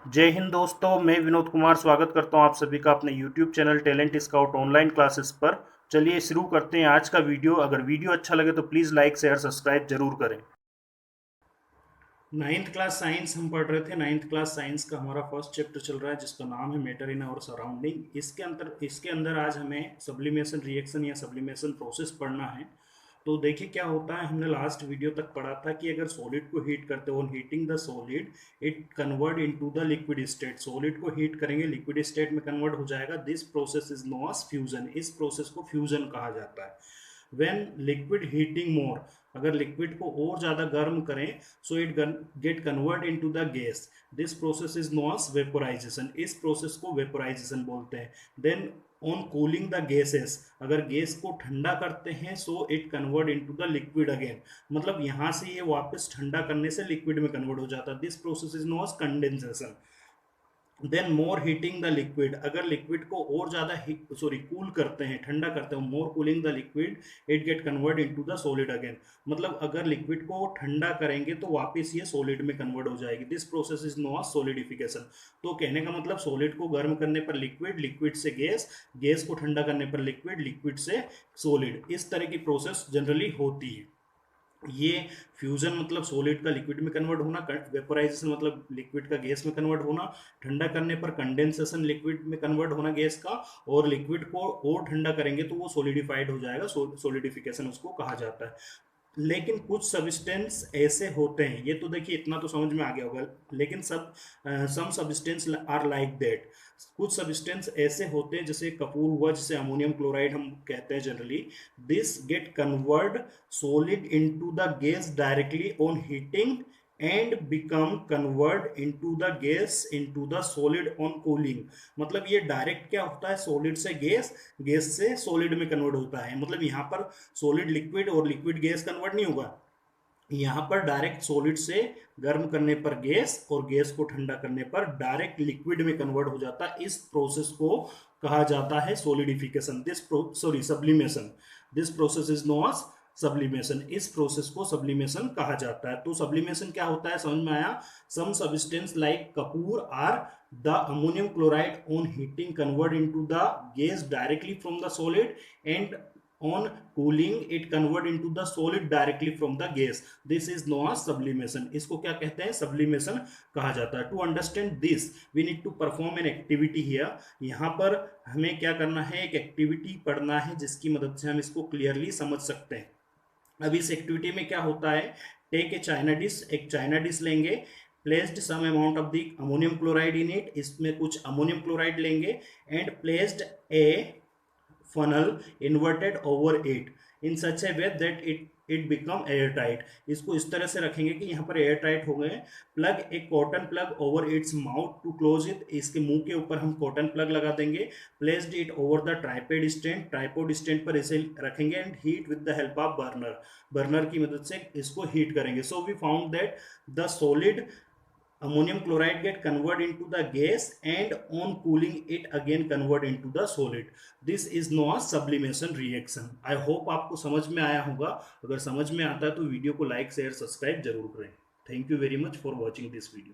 जय हिंद दोस्तों, मैं विनोद कुमार स्वागत करता हूं आप सभी का अपने YouTube channel talent scout online classes पर। चलिए शुरू करते हैं आज का वीडियो। अगर वीडियो अच्छा लगे तो प्लीज़ लाइक शेयर सब्सक्राइब जरूर करें। नाइन्थ क्लास साइंस हम पढ़ रहे थे। नाइन्थ क्लास साइंस का हमारा फर्स्ट चैप्टर चल रहा है जिसका नाम है मैटर इन आवर सराउंडिंग। इसके अंदर आज हमें सब्लिमेशन रिएक्शन या सब्लिमेशन प्रोसेस पढ़ना है। तो देखिए क्या होता है, हमने लास्ट वीडियो तक पढ़ा था कि अगर सॉलिड को हीट करते हो, heating the solid it convert into the liquid state. Solid को हीट करेंगे, लिक्विड स्टेट में कन्वर्ट हो जाएगा। This process is known as fusion. इस प्रोसेस को फ्यूजन कहा जाता है। व्हेन लिक्विड हीटिंग मोर, अगर लिक्विड को और ज़्यादा गर्म करें, so it get convert into the gas. This process is known as vaporisation. इस प्रोसेस को वेपोराइजेशन बोलते हैं। Then on cooling the gases, अगर गैस को ठंडा करते हैं so it convert into the liquid again. मतलब यहाँ से ये वापस ठंडा करने से लिक्विड में कन्वर्ट हो जाता है। This process is known as condensation. Then more heating the liquid, अगर लिक्विड को और ज़्यादा कूल करते हैं, ठंडा करते हैं, more cooling the liquid it get convert into the solid again. मतलब अगर लिक्विड को ठंडा करेंगे तो वापस ये सॉलिड में कन्वर्ट हो जाएगी। This process is known as solidification. तो कहने का मतलब सॉलिड को गर्म करने पर लिक्विड, लिक्विड से गैस, गैस को ठंडा करने पर लिक्विड, लिक्विड से सॉलिड, इस तरह की प्रोसेस जनरली होती है। ये फ्यूजन मतलब सॉलिड का लिक्विड में कन्वर्ट होना, वेपोराइजेशन मतलब लिक्विड का गैस में कन्वर्ट होना, ठंडा करने पर कंडेंसेशन लिक्विड में कन्वर्ट होना गैस का, और लिक्विड को और ठंडा करेंगे तो वो सॉलिडिफाइड हो जाएगा, सॉलिडिफिकेशन उसको कहा जाता है। लेकिन कुछ सब्सटेंस ऐसे होते हैं, ये तो देखिए इतना तो समझ में आ गया होगा, लेकिन some substance are like that. कुछ सब्सटेंस ऐसे होते हैं, जैसे कपूर हुआ, जिसे अमोनियम क्लोराइड हम कहते हैं generally. This gate convert solid into the gas directly on heating and become convert into the gas into the solid on cooling. मतलब ये डायरेक्ट क्या होता है, सॉलिड से गैस, गैस से सॉलिड में कन्वर्ट होता है। मतलब यहाँ पर सॉलिड लिक्विड और लिक्विड गैस कन्वर्ट नहीं होगा, यहाँ पर डायरेक्ट सॉलिड से गर्म करने पर गैस और गैस को ठंडा करने पर डायरेक्ट लिक्विड में कन्वर्ट हो जाता है। इस प्रोसेस को कहा जाता है solidification, sublimation. This process is known as sublimation. इस प्रोसेस को सब्लिमेशन कहा जाता है। तो सब्लिमेशन क्या होता है, समझ में आया। Some substance like kapur or the ammonium chloride on heating convert into the gas directly from the solid, and on cooling it convert into the solid directly from the gas. This is known as sublimation. इसको क्या कहते हैं, sublimation कहा जाता है। To understand this we need to perform an activity here. यहाँ पर हमें क्या करना है, एक एक्टिविटी पढ़ना है जिसकी मदद से हम इसको क्लियरली समझ सकते हैं। अब इस एक्टिविटी में क्या होता है, टेक ए चाइना डिश, एक चाइना डिश लेंगे, placed some amount of the ammonium chloride in it, इसमें कुछ अमोनियम क्लोराइड लेंगे, and placed a funnel inverted over it in such a way that it become air tight. इसको इस तरह से रखेंगे कि यहाँ पर एयर टाइट हो गए। प्लग एक cotton plug over its mouth to close it, इसके मुंह के ऊपर हम कॉटन प्लग लगा देंगे। Placed it over the tripod stand, tripod stand पर इसे रखेंगे, and heat with the help of burner, burner की मदद से इसको हीट करेंगे। So we found that the solid ammonium chloride get convert into the gas, and on cooling it again convert into the solid. This is known as sublimation reaction. I hope आपको समझ में आया होगा। अगर समझ में आता है तो वीडियो को लाइक शेयर सब्सक्राइब जरूर करें। Thank you very much for watching this video.